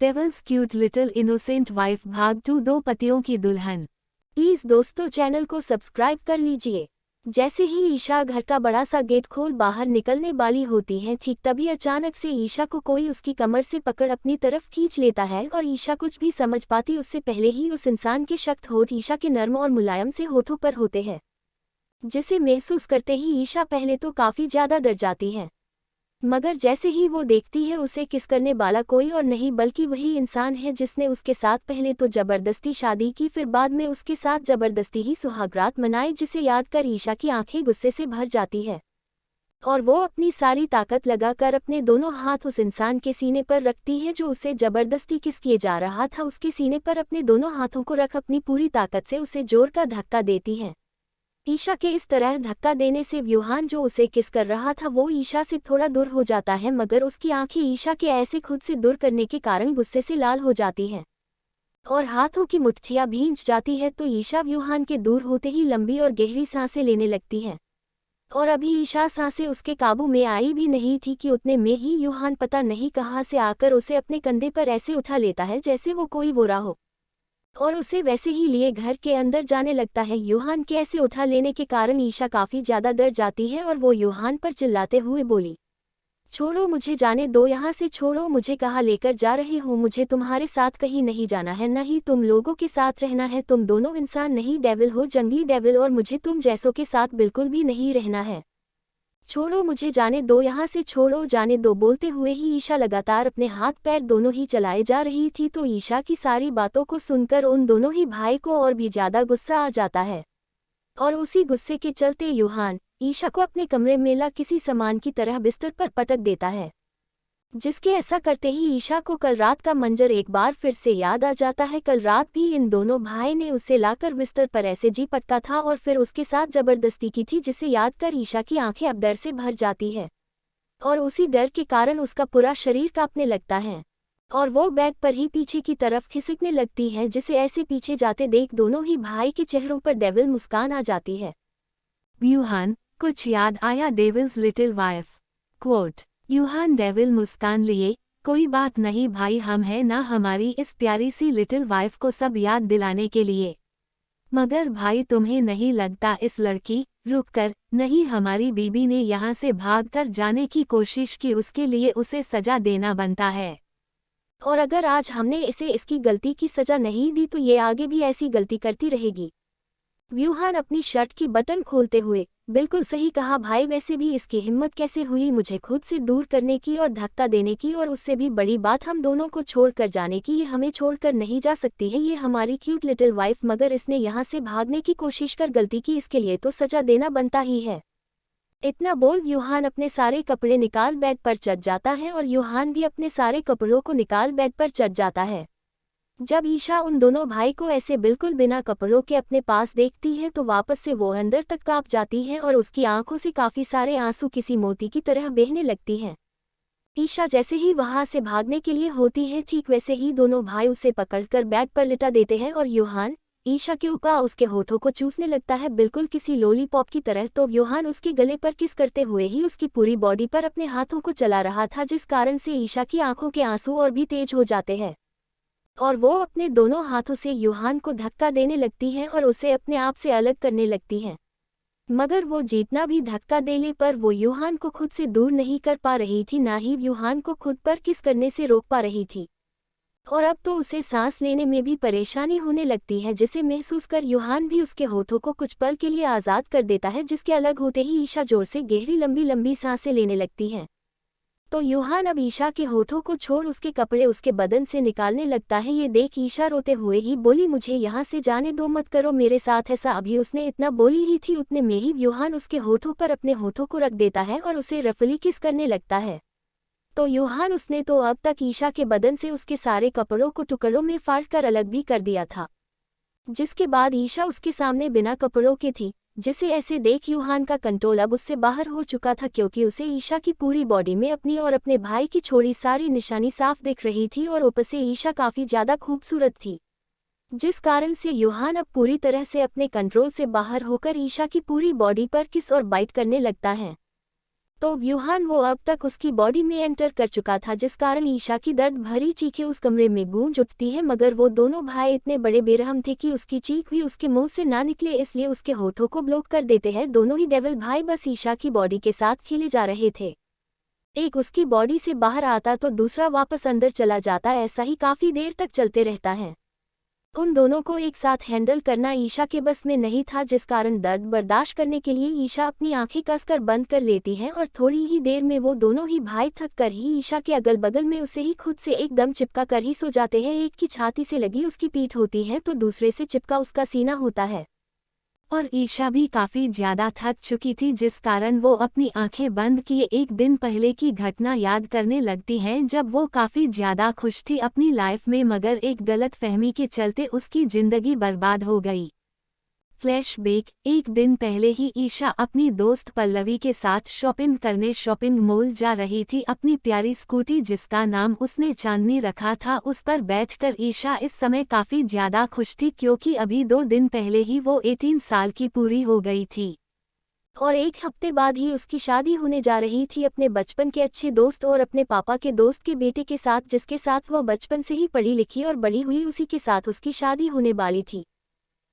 Devils cute little innocent wife भाग 2 दो पतियों की दुल्हन। प्लीज दोस्तों चैनल को सब्सक्राइब कर लीजिए। जैसे ही ईशा घर का बड़ा सा गेट खोल बाहर निकलने वाली होती है, ठीक तभी अचानक से ईशा को कोई उसकी कमर से पकड़ अपनी तरफ खींच लेता है और ईशा कुछ भी समझ पाती उससे पहले ही उस इंसान के सख्त होठ ईशा के नर्म और मुलायम से होठों पर होते हैं, जिसे महसूस करते ही ईशा पहले तो काफी ज्यादा डर जाती है, मगर जैसे ही वो देखती है उसे किस करने वाला कोई और नहीं बल्कि वही इंसान है जिसने उसके साथ पहले तो जबरदस्ती शादी की, फिर बाद में उसके साथ जबरदस्ती ही सुहागरात मनाई, जिसे याद कर ईशा की आंखें गुस्से से भर जाती है और वो अपनी सारी ताकत लगाकर अपने दोनों हाथ उस इंसान के सीने पर रखती है जो उसे जबरदस्ती किस किए जा रहा था। उसके सीने पर अपने दोनों हाथों को रख अपनी पूरी ताकत से उसे जोर का धक्का देती है। ईशा के इस तरह धक्का देने से व्यूहान जो उसे किस कर रहा था वो ईशा से थोड़ा दूर हो जाता है, मगर उसकी आंखें ईशा के ऐसे खुद से दूर करने के कारण गुस्से से लाल हो जाती हैं और हाथों की मुट्ठियां भींच जाती है। तो ईशा व्यूहान के दूर होते ही लंबी और गहरी सांसें लेने लगती है और अभी ईशा सांसें उसके काबू में आई भी नहीं थी कि उतने में ही व्यूहान पता नहीं कहाँ से आकर उसे अपने कंधे पर ऐसे उठा लेता है जैसे वो कोई बोरा हो और उसे वैसे ही लिए घर के अंदर जाने लगता है। यूहान के ऐसे उठा लेने के कारण ईशा काफी ज्यादा डर जाती है और वो यूहान पर चिल्लाते हुए बोली, छोड़ो मुझे, जाने दो, यहाँ से छोड़ो मुझे, कहाँ लेकर जा रहे हो, मुझे तुम्हारे साथ कहीं नहीं जाना है, न ही तुम लोगों के साथ रहना है, तुम दोनों इंसान नहीं डेविल हो, जंगली डेविल, और मुझे तुम जैसों के साथ बिल्कुल भी नहीं रहना है, छोड़ो मुझे, जाने दो, यहाँ से छोड़ो, जाने दो। बोलते हुए ही ईशा लगातार अपने हाथ पैर दोनों ही चलाए जा रही थी। तो ईशा की सारी बातों को सुनकर उन दोनों ही भाई को और भी ज्यादा गुस्सा आ जाता है और उसी गुस्से के चलते यूहान ईशा को अपने कमरे में ला किसी सामान की तरह बिस्तर पर पटक देता है, जिसके ऐसा करते ही ईशा को कल रात का मंजर एक बार फिर से याद आ जाता है। कल रात भी इन दोनों भाई ने उसे लाकर बिस्तर पर ऐसे जी पटका था और फिर उसके साथ जबरदस्ती की थी, जिसे याद कर ईशा की आंखें अब डर से भर जाती है और उसी डर के कारण उसका पूरा शरीर कांपने लगता है और वो बेड पर ही पीछे की तरफ खिसकने लगती है, जिसे ऐसे पीछे जाते देख दोनों ही भाई के चेहरों पर डेविल मुस्कान आ जाती है। व्यूहान, कुछ याद आया डेविल्स लिटिल वाइफ? क्वोट, यूहान डेविल मुस्कान लिए, कोई बात नहीं भाई, हम हैं ना हमारी इस प्यारी सी लिटिल वाइफ को सब याद दिलाने के लिए। मगर भाई तुम्हें नहीं लगता इस लड़की, रुक कर, नहीं हमारी बीबी ने यहाँ से भागकर जाने की कोशिश की, उसके लिए उसे सजा देना बनता है, और अगर आज हमने इसे इसकी गलती की सजा नहीं दी तो ये आगे भी ऐसी गलती करती रहेगी। व्यूहान अपनी शर्ट की बटन खोलते हुए, बिल्कुल सही कहा भाई, वैसे भी इसकी हिम्मत कैसे हुई मुझे खुद से दूर करने की और धक्का देने की, और उससे भी बड़ी बात हम दोनों को छोड़कर जाने की। ये हमें छोड़कर नहीं जा सकती है, ये हमारी क्यूट लिटिल वाइफ, मगर इसने यहाँ से भागने की कोशिश कर गलती की, इसके लिए तो सजा देना बनता ही है। इतना बोल यूहान अपने सारे कपड़े निकाल बेड पर चढ़ जाता है और यूहान भी अपने सारे कपड़ों को निकाल बेड पर चढ़ जाता है। जब ईशा उन दोनों भाई को ऐसे बिल्कुल बिना कपड़ों के अपने पास देखती है तो वापस से वो अंदर तक कांप जाती है और उसकी आंखों से काफी सारे आंसू किसी मोती की तरह बहने लगती हैं। ईशा जैसे ही वहां से भागने के लिए होती है, ठीक वैसे ही दोनों भाई उसे पकड़कर बेड पर लिटा देते हैं और यूहान ईशा के ऊपर उसके होठों को चूसने लगता है, बिल्कुल किसी लॉलीपॉप की तरह। तो यूहान उसके गले पर किस करते हुए ही उसकी पूरी बॉडी पर अपने हाथों को चला रहा था, जिस कारण से ईशा की आंखों के आंसू और भी तेज हो जाते हैं और वो अपने दोनों हाथों से यूहान को धक्का देने लगती है और उसे अपने आप से अलग करने लगती है, मगर वो जितना भी धक्का देने पर वो यूहान को खुद से दूर नहीं कर पा रही थी, ना ही यूहान को खुद पर किस करने से रोक पा रही थी, और अब तो उसे सांस लेने में भी परेशानी होने लगती है, जिसे महसूस कर यूहान भी उसके होठों को कुछ पल के लिए आज़ाद कर देता है, जिसके अलग होते ही ईशा जोर से गहरी लंबी लंबी सांसें लेने लगती है। तो यूहान अब ईशा के होठों को छोड़ उसके कपड़े उसके बदन से निकालने लगता है। ये देख ईशा रोते हुए ही बोली, मुझे यहाँ से जाने दो, मत करो मेरे साथ ऐसा। अभी उसने इतना बोली ही थी उतने में ही यूहान उसके होठों पर अपने होठों को रख देता है और उसे रफली किस करने लगता है। तो यूहान उसने तो अब तक ईशा के बदन से उसके सारे कपड़ों को टुकड़ों में फाड़ कर अलग भी कर दिया था, जिसके बाद ईशा उसके सामने बिना कपड़ों के थी, जिसे ऐसे देख यूहान का कंट्रोल अब उससे बाहर हो चुका था, क्योंकि उसे ईशा की पूरी बॉडी में अपनी और अपने भाई की छोड़ी सारी निशानी साफ दिख रही थी और ऊपर से ईशा काफी ज्यादा खूबसूरत थी, जिस कारण से यूहान अब पूरी तरह से अपने कंट्रोल से बाहर होकर ईशा की पूरी बॉडी पर किस और बाइट करने लगता है। तो व्यूहान वो अब तक उसकी बॉडी में एंटर कर चुका था, जिस कारण ईशा की दर्द भरी चीखें उस कमरे में गूंज उठती है। मगर वो दोनों भाई इतने बड़े बेरहम थे कि उसकी चीख भी उसके मुंह से ना निकले, इसलिए उसके होठों को ब्लॉक कर देते हैं। दोनों ही डेविल भाई बस ईशा की बॉडी के साथ खेले जा रहे थे। एक उसकी बॉडी से बाहर आता तो दूसरा वापस अंदर चला जाता, ऐसा ही काफी देर तक चलते रहता है। उन दोनों को एक साथ हैंडल करना ईशा के बस में नहीं था, जिस कारण दर्द बर्दाश्त करने के लिए ईशा अपनी आंखें कसकर बंद कर लेती है और थोड़ी ही देर में वो दोनों ही भाई थक कर ही ईशा के अगल बगल में उसे ही खुद से एकदम चिपका कर ही सो जाते हैं। एक की छाती से लगी उसकी पीठ होती है तो दूसरे से चिपका उसका सीना होता है। और ईशा भी काफी ज्यादा थक चुकी थी, जिस कारण वो अपनी आंखें बंद किए एक दिन पहले की घटना याद करने लगती हैं, जब वो काफी ज्यादा खुश थी अपनी लाइफ में, मगर एक गलत फहमी के चलते उसकी जिंदगी बर्बाद हो गई। फ्लैशबैक। एक दिन पहले ही ईशा अपनी दोस्त पल्लवी के साथ शॉपिंग करने शॉपिंग मॉल जा रही थी। अपनी प्यारी स्कूटी जिसका नाम उसने चांदनी रखा था, उस पर बैठकर ईशा इस समय काफी ज्यादा खुश थी, क्योंकि अभी 2 दिन पहले ही वो 18 साल की पूरी हो गई थी और एक हफ्ते बाद ही उसकी शादी होने जा रही थी अपने बचपन के अच्छे दोस्त और अपने पापा के दोस्त के बेटे के साथ, जिसके साथ वह बचपन से ही पढ़ी लिखी और बड़ी हुई, उसी के साथ उसकी शादी होने वाली थी।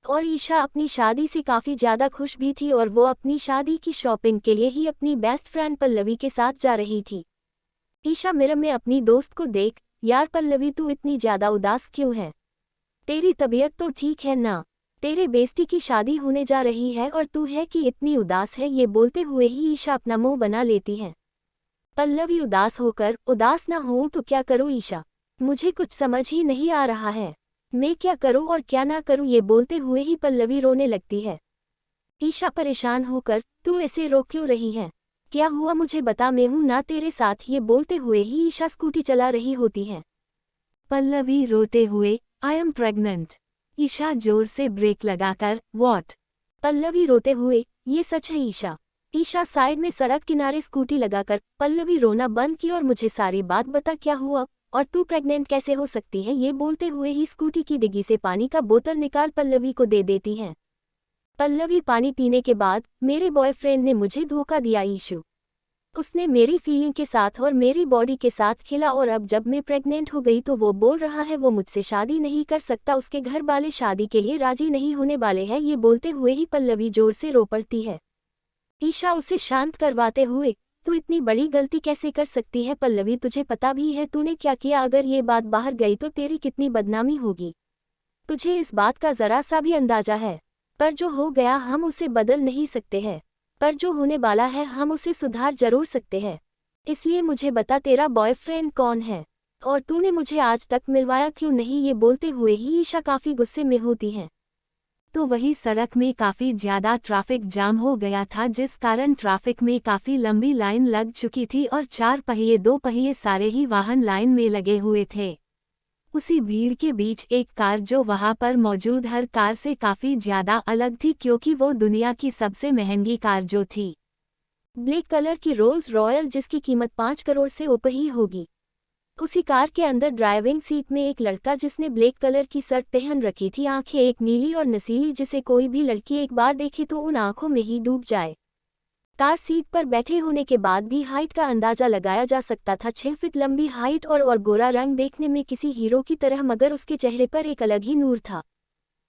और ईशा अपनी शादी से काफ़ी ज़्यादा खुश भी थी और वो अपनी शादी की शॉपिंग के लिए ही अपनी बेस्ट फ्रेंड पल्लवी के साथ जा रही थी। ईशा मिरर में अपनी दोस्त को देख, यार पल्लवी तू इतनी ज़्यादा उदास क्यों है? तेरी तबीयत तो ठीक है ना? तेरे बेस्टी की शादी होने जा रही है और तू है कि इतनी उदास है? ये बोलते हुए ही ईशा अपना मुंह बना लेती है। पल्लवी उदास होकर, उदास ना हो तो क्या करूँ ईशा? मुझे कुछ समझ ही नहीं आ रहा है, मैं क्या करूं और क्या ना करूं? ये बोलते हुए ही पल्लवी रोने लगती है। ईशा परेशान होकर, तू ऐसे रो क्यों रही है? क्या हुआ मुझे बता, मैं हूं ना तेरे साथ। ये बोलते हुए ही ईशा स्कूटी चला रही होती है। पल्लवी रोते हुए, आई एम प्रेग्नेंट। ईशा जोर से ब्रेक लगाकर, व्हाट? पल्लवी रोते हुए, ये सच है ईशा? ईशा साइड में सड़क किनारे स्कूटी लगाकर पल्लवी रोना बंद की और मुझे सारी बात बता, क्या हुआ और तू प्रेग्नेंट कैसे हो सकती है? ये बोलते हुए ही स्कूटी की डिग्गी से पानी का बोतल निकाल पल्लवी को दे देती है। पल्लवी पानी पीने के बाद, मेरे बॉयफ्रेंड ने मुझे धोखा दिया ईशु। उसने मेरी फीलिंग के साथ और मेरी बॉडी के साथ खेला और अब जब मैं प्रेग्नेंट हो गई तो वो बोल रहा है वो मुझसे शादी नहीं कर सकता, उसके घर वाले शादी के लिए राजी नहीं होने वाले हैं। ये बोलते हुए ही पल्लवी जोर से रो पड़ती है। ईशा उसे शांत करवाते हुए, तू इतनी बड़ी गलती कैसे कर सकती है पल्लवी? तुझे पता भी है तूने क्या किया? अगर ये बात बाहर गई तो तेरी कितनी बदनामी होगी। तुझे इस बात का जरा सा भी अंदाजा है? पर जो हो गया हम उसे बदल नहीं सकते हैं, पर जो होने वाला है हम उसे सुधार जरूर सकते हैं। इसलिए मुझे बता, तेरा बॉयफ्रेंड कौन है और तूने मुझे आज तक मिलवाया क्यों नहीं? ये बोलते हुए ही ईशा काफी गुस्से में होती है। तो वही सड़क में काफ़ी ज़्यादा ट्रैफिक जाम हो गया था, जिस कारण ट्रैफिक में काफ़ी लंबी लाइन लग चुकी थी और 4 पहिए 2 पहिए सारे ही वाहन लाइन में लगे हुए थे। उसी भीड़ के बीच एक कार जो वहां पर मौजूद हर कार से काफ़ी ज़्यादा अलग थी, क्योंकि वो दुनिया की सबसे महंगी कार जो थी, ब्लैक कलर की रोल्स रॉयल, जिसकी कीमत 5 करोड़ से ऊपर ही होगी। उसी कार के अंदर ड्राइविंग सीट में एक लड़का जिसने ब्लैक कलर की शर्ट पहन रखी थी, आंखें एक नीली और नसीली, जिसे कोई भी लड़की एक बार देखे तो उन आंखों में ही डूब जाए। कार सीट पर बैठे होने के बाद भी हाइट का अंदाजा लगाया जा सकता था, 6 फीट लंबी हाइट और गोरा रंग, देखने में किसी हीरो की तरह, मगर उसके चेहरे पर एक अलग ही नूर था।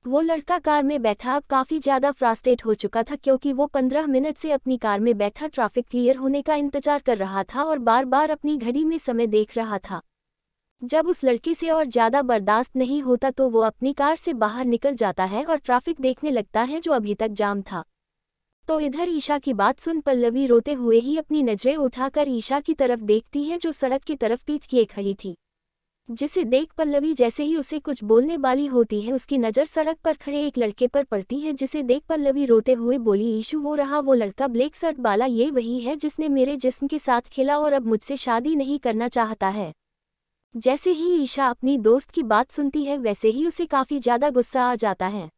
वो लड़का कार में बैठा अब काफ़ी ज़्यादा फ्रस्ट्रेट हो चुका था, क्योंकि वो 15 मिनट से अपनी कार में बैठा ट्रैफिक क्लियर होने का इंतजार कर रहा था और बार बार अपनी घड़ी में समय देख रहा था। जब उस लड़के से और ज़्यादा बर्दाश्त नहीं होता तो वो अपनी कार से बाहर निकल जाता है और ट्रैफिक देखने लगता है जो अभी तक जाम था। तो इधर ईशा की बात सुन पल्लवी रोते हुए ही अपनी नज़रें उठाकर ईशा की तरफ देखती है, जो सड़क की तरफ पीठ किए खड़ी थी। जिसे देख पल्लवी जैसे ही उसे कुछ बोलने वाली होती है, उसकी नज़र सड़क पर खड़े एक लड़के पर पड़ती है, जिसे देख पल्लवी रोते हुए बोली, ईशु वो रहा वो लड़का ब्लैक शर्ट वाला, ये वही है जिसने मेरे जिस्म के साथ खेला और अब मुझसे शादी नहीं करना चाहता है। जैसे ही ईशा अपनी दोस्त की बात सुनती है वैसे ही उसे काफ़ी ज़्यादा गुस्सा आ जाता है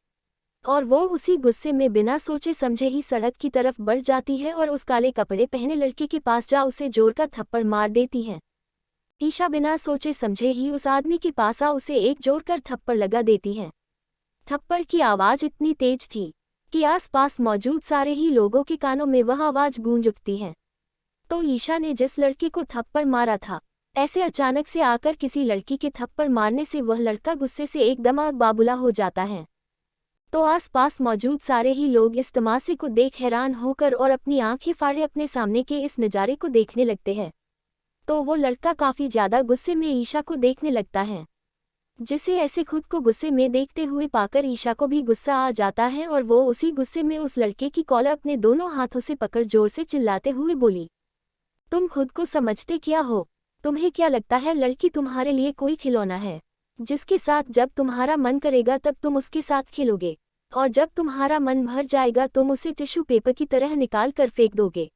और वो उसी गुस्से में बिना सोचे समझे ही सड़क की तरफ बढ़ जाती है और उस काले कपड़े पहने लड़के के पास जा उसे जोर का थप्पड़ मार देती है। ईशा बिना सोचे समझे ही उस आदमी के पास आ उसे एक जोर कर थप्पड़ लगा देती है। थप्पड़ की आवाज़ इतनी तेज थी कि आसपास मौजूद सारे ही लोगों के कानों में वह आवाज़ गूंज उठती है। तो ईशा ने जिस लड़के को थप्पड़ मारा था, ऐसे अचानक से आकर किसी लड़की के थप्पड़ मारने से वह लड़का गुस्से से एकदम आग बाबूला हो जाता है। तो आसपास मौजूद सारे ही लोग इस तमाशे को देख हैरान होकर और अपनी आंखें फाड़े अपने सामने के इस नज़ारे को देखने लगते हैं। तो वो लड़का काफ़ी ज़्यादा गुस्से में ईशा को देखने लगता है, जिसे ऐसे खुद को गुस्से में देखते हुए पाकर ईशा को भी गुस्सा आ जाता है और वो उसी गुस्से में उस लड़के की कॉलर अपने दोनों हाथों से पकड़ जोर से चिल्लाते हुए बोली, तुम खुद को समझते क्या हो? तुम्हें क्या लगता है लड़की तुम्हारे लिए कोई खिलौना है, जिसके साथ जब तुम्हारा मन करेगा तब तुम उसके साथ खेलोगे, और जब तुम्हारा मन भर जाएगा तुम उसे टिश्यू पेपर की तरह निकाल कर फेंक दोगे?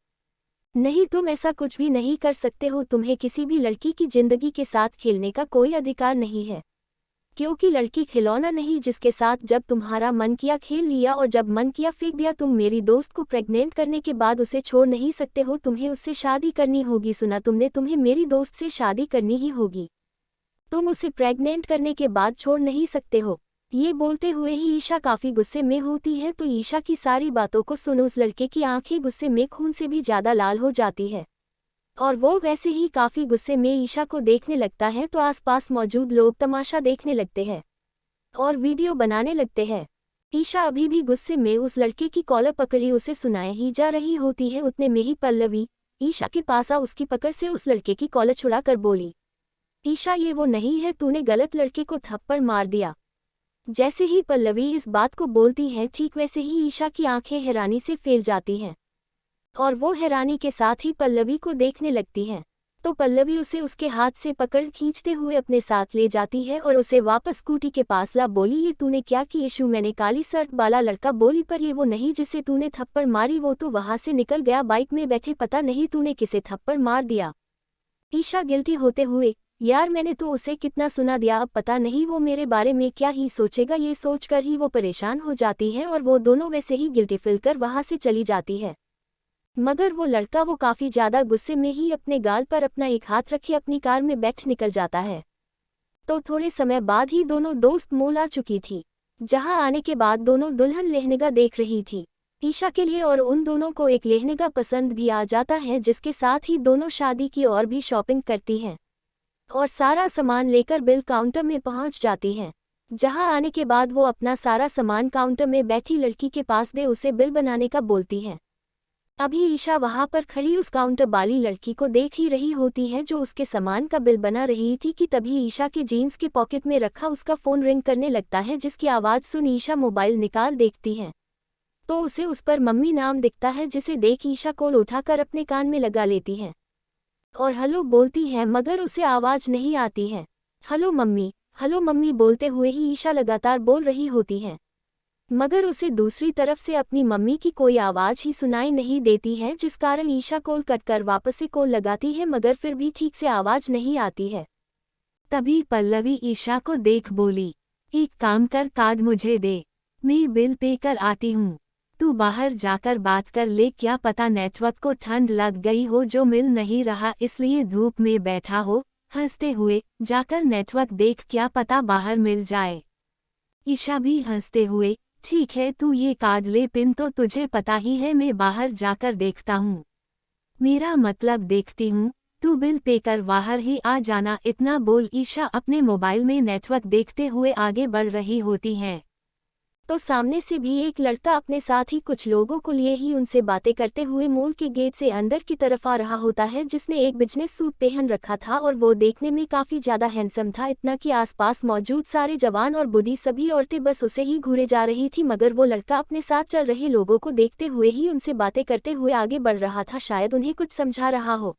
नहीं, तुम ऐसा कुछ भी नहीं कर सकते हो। तुम्हें किसी भी लड़की की जिंदगी के साथ खेलने का कोई अधिकार नहीं है, क्योंकि लड़की खिलौना नहीं जिसके साथ जब तुम्हारा मन किया खेल लिया और जब मन किया फेंक दिया। तुम मेरी दोस्त को प्रेग्नेंट करने के बाद उसे छोड़ नहीं सकते हो, तुम्हें उससे शादी करनी होगी। सुना तुमने, तुम्हें मेरी दोस्त से शादी करनी ही होगी, तुम उसे प्रेग्नेंट करने के बाद छोड़ नहीं सकते हो। ये बोलते हुए ही ईशा काफ़ी गुस्से में होती है। तो ईशा की सारी बातों को सुन उस लड़के की आंखें गुस्से में खून से भी ज़्यादा लाल हो जाती है, और वो वैसे ही काफ़ी गुस्से में ईशा को देखने लगता है। तो आसपास मौजूद लोग तमाशा देखने लगते हैं और वीडियो बनाने लगते हैं। ईशा अभी भी गुस्से में उस लड़के की कॉलर पकड़ी उसे सुनाए ही जा रही होती है। उतने में ही पल्लवी ईशा के पास आ उसकी पकड़ से उस लड़के की कॉलर छुड़ा कर बोली, ईशा ये वो नहीं है, तूने गलत लड़के को थप्पड़ मार दिया। जैसे ही पल्लवी इस बात को बोलती है ठीक वैसे ही ईशा की आंखें हैरानी से फैल जाती हैं, और वो हैरानी के साथ ही पल्लवी को देखने लगती है। तो पल्लवी उसे उसके हाथ से पकड़ खींचते हुए अपने साथ ले जाती है और उसे वापस स्कूटी के पास ला बोली, ये तूने क्या की ईशु? मैंने काली शर्ट वाला लड़का बोली, पर ये वो नहीं जिसे तूने थप्पड़ मारी, वो तो वहां से निकल गया बाइक में बैठे, पता नहीं तूने किसे थप्पड़ मार दिया। ईशा गिल्टी होते हुए, यार मैंने तो उसे कितना सुना दिया, अब पता नहीं वो मेरे बारे में क्या ही सोचेगा। ये सोचकर ही वो परेशान हो जाती है और वो दोनों वैसे ही गिल्टी फील कर वहां से चली जाती है। मगर वो लड़का वो काफ़ी ज़्यादा गुस्से में ही अपने गाल पर अपना एक हाथ रखे अपनी कार में बैठ निकल जाता है। तो थोड़े समय बाद ही दोनों दोस्त मॉल आ चुकी थी, जहां आने के बाद दोनों दुल्हन लहंगा देख रही थी ईशा के लिए, और उन दोनों को एक लहंगा पसंद भी आ जाता है, जिसके साथ ही दोनों शादी की और भी शॉपिंग करती हैं और सारा सामान लेकर बिल काउंटर में पहुंच जाती हैं। जहां आने के बाद वो अपना सारा सामान काउंटर में बैठी लड़की के पास दे उसे बिल बनाने का बोलती हैं। अभी ईशा वहां पर खड़ी उस काउंटर वाली लड़की को देख ही रही होती है जो उसके सामान का बिल बना रही थी कि तभी ईशा के जीन्स के पॉकेट में रखा उसका फ़ोन रिंग करने लगता है, जिसकी आवाज़ सुन ईशा मोबाइल निकाल देखती है तो उसे उस पर मम्मी नाम दिखता है, जिसे देख ईशा कॉल उठाकर अपने कान में लगा लेती है और हेलो बोलती है, मगर उसे आवाज़ नहीं आती है। हेलो मम्मी बोलते हुए ही ईशा लगातार बोल रही होती है, मगर उसे दूसरी तरफ से अपनी मम्मी की कोई आवाज़ ही सुनाई नहीं देती है, जिस कारण ईशा कॉल कट कर वापस से कॉल लगाती है, मगर फिर भी ठीक से आवाज़ नहीं आती है। तभी पल्लवी ईशा को देख बोली, एक काम कर, कार्ड मुझे दे, मैं बिल पे कर आती हूँ, तू बाहर जाकर बात कर ले, क्या पता नेटवर्क को ठंड लग गई हो जो मिल नहीं रहा इसलिए धूप में बैठा हो। हंसते हुए, जाकर नेटवर्क देख, क्या पता बाहर मिल जाए। ईशा भी हंसते हुए, ठीक है तू ये कार्ड ले, पिन तो तुझे पता ही है, मैं बाहर जाकर देखता हूँ, मेरा मतलब देखती हूँ, तू बिल पे कर बाहर ही आ जाना। इतना बोल ईशा अपने मोबाइल में नेटवर्क देखते हुए आगे बढ़ रही होती हैं। तो सामने से भी एक लड़का अपने साथ ही कुछ लोगों को लिए ही उनसे बातें करते हुए मॉल के गेट से अंदर की तरफ आ रहा होता है, जिसने एक बिजनेस सूट पहन रखा था और वो देखने में काफ़ी ज़्यादा हैंडसम था, इतना कि आसपास मौजूद सारे जवान और बूढ़ी सभी औरतें बस उसे ही घूरे जा रही थी। मगर वो लड़का अपने साथ चल रहे लोगों को देखते हुए ही उनसे बातें करते हुए आगे बढ़ रहा था, शायद उन्हें कुछ समझा रहा हो।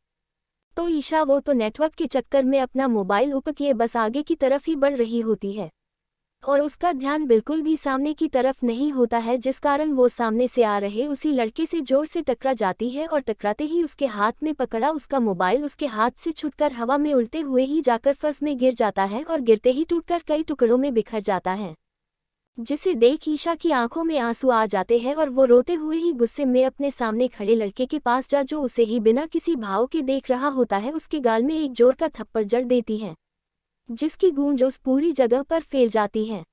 तो ईशा वो तो नेटवर्क के चक्कर में अपना मोबाइल ऊपर किए बस आगे की तरफ ही बढ़ रही होती है और उसका ध्यान बिल्कुल भी सामने की तरफ नहीं होता है, जिस कारण वो सामने से आ रहे उसी लड़के से जोर से टकरा जाती है और टकराते ही उसके हाथ में पकड़ा उसका मोबाइल उसके हाथ से छूटकर हवा में उड़ते हुए ही जाकर फर्श में गिर जाता है और गिरते ही टूटकर कई टुकड़ों में बिखर जाता है, जिसे देख ईशा की आंखों में आंसू आ जाते हैं और वो रोते हुए ही गुस्से में अपने सामने खड़े लड़के के पास जा जो उसे ही बिना किसी भाव के देख रहा होता है उसके गाल में एक जोर का थप्पड़ जड़ देती है, जिसकी गूंज उस पूरी जगह पर फैल जाती है।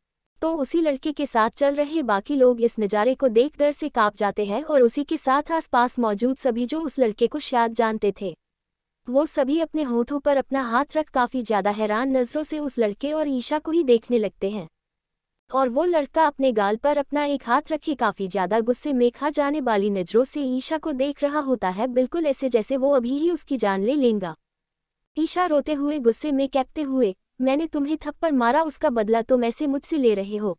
तो उसी लड़के के साथ चल रहे बाकी लोग इस नज़ारे को देख डर से कांप जाते हैं और उसी के साथ आसपास मौजूद सभी जो उस लड़के को शायद जानते थे, वो सभी अपने होठों पर अपना हाथ रख काफ़ी ज़्यादा हैरान नज़रों से उस लड़के और ईशा को ही देखने लगते हैं। और वो लड़का अपने गाल पर अपना एक हाथ रखे काफ़ी ज़्यादा गुस्से में खा जाने वाली नज़रों से ईशा को देख रहा होता है, बिल्कुल ऐसे जैसे वो अभी ही उसकी जान ले लेगा। ईशा रोते हुए गुस्से में कहते हुए, मैंने तुम्हें थप्पड़ मारा, उसका बदला तुम ऐसे मुझसे ले रहे हो?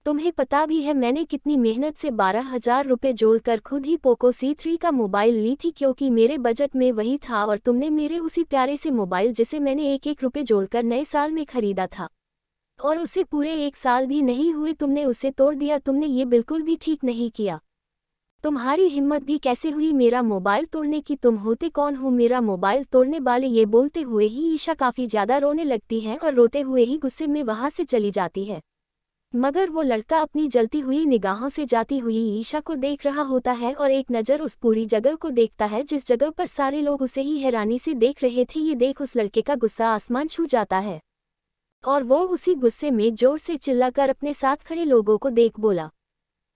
तुम्हें पता भी है मैंने कितनी मेहनत से 12,000 रुपये जोड़कर खुद ही पोको C3 का मोबाइल ली थी, क्योंकि मेरे बजट में वही था, और तुमने मेरे उसी प्यारे से मोबाइल जिसे मैंने एक एक रुपये जोड़कर नए साल में खरीदा था और उसे पूरे 1 साल भी नहीं हुए तुमने उसे तोड़ दिया। तुमने ये बिल्कुल भी ठीक नहीं किया। तुम्हारी हिम्मत भी कैसे हुई मेरा मोबाइल तोड़ने की? तुम होते कौन हो मेरा मोबाइल तोड़ने वाले? ये बोलते हुए ही ईशा काफ़ी ज़्यादा रोने लगती है और रोते हुए ही गुस्से में वहाँ से चली जाती है। मगर वो लड़का अपनी जलती हुई निगाहों से जाती हुई ईशा को देख रहा होता है और एक नज़र उस पूरी जगह को देखता है जिस जगह पर सारे लोग उसे ही हैरानी से देख रहे थे। ये देख उस लड़के का गुस्सा आसमान छू जाता है और वो उसी गुस्से में जोर से चिल्लाकर अपने साथ खड़े लोगों को देख बोला,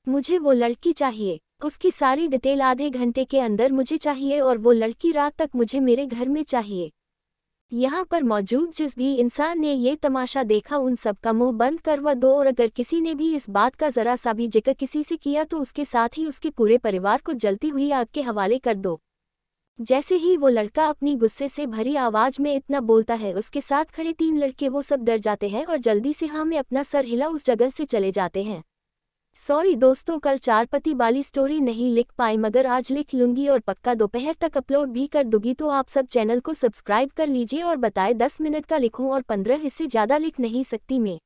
मुझे वो लड़की चाहिए, उसकी सारी डिटेल आधे घंटे के अंदर मुझे चाहिए और वो लड़की रात तक मुझे मेरे घर में चाहिए। यहाँ पर मौजूद जिस भी इंसान ने ये तमाशा देखा उन सब का मुंह बंद करवा दो, और अगर किसी ने भी इस बात का ज़रा सा भी जिक्र किसी से किया तो उसके साथ ही उसके पूरे परिवार को जलती हुई आग के हवाले कर दो। जैसे ही वो लड़का अपनी गुस्से से भरी आवाज़ में इतना बोलता है, उसके साथ खड़े 3 लड़के वो सब डर जाते हैं और जल्दी से हाँ में अपना सर हिला उस जगह से चले जाते हैं। सॉरी दोस्तों, कल 4 पति वाली स्टोरी नहीं लिख पाई, मगर आज लिख लूँगी और पक्का दोपहर तक अपलोड भी कर दूँगी। तो आप सब चैनल को सब्सक्राइब कर लीजिए और बताएं 10 मिनट का लिखूँ और 15 इससे ज़्यादा लिख नहीं सकती मैं।